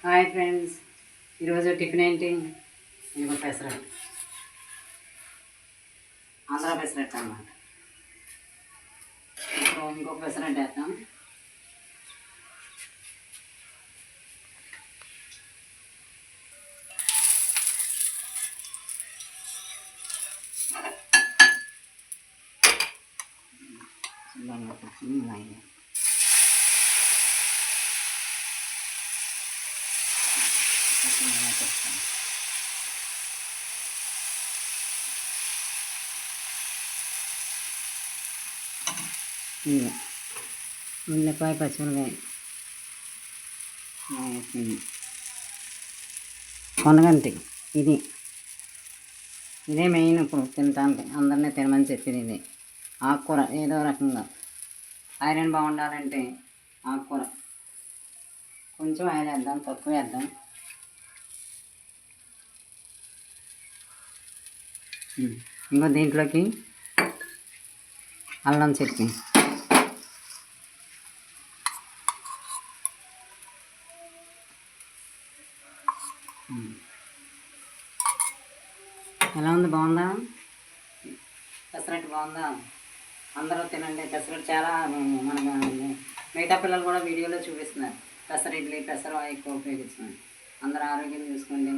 Hi friends, ఈరోజు tiffin ఏంటి? ఇంకో పెసరట్టు, ఆంధ్ర పెసరట్టు అన్నమాట. ఇంకొక పెసరట్టు వేస్తాం. ఉల్లిపాయ, పచ్చిమిరకాయ, కొనగంటి. ఇదే మెయిన్ ఇప్పుడు తినటానికి, అందరినీ తినమని చెప్పింది ఇది. ఆకుకూర ఏదో రకంగా ఐరన్ బాగుండాలంటే ఆకుకూర కొంచెం ఆయిల్ వేద్దాం, తక్కువ వేద్దాం. ఇంకో దీంట్లోకి అల్లం చట్నీ, ఎలా ఉంది? బాగుందా? పెసరట్టు బాగుందా? అందరూ తినండి. పెసరట్టు చాలా మనకు మిగతా పిల్లలు కూడా వీడియోలో చూపిస్తున్నారు. పెసర ఇడ్లీ, పెసర ఎక్కువ ఉపయోగిస్తున్నారు. అందరూ ఆరోగ్యం చూసుకోండి.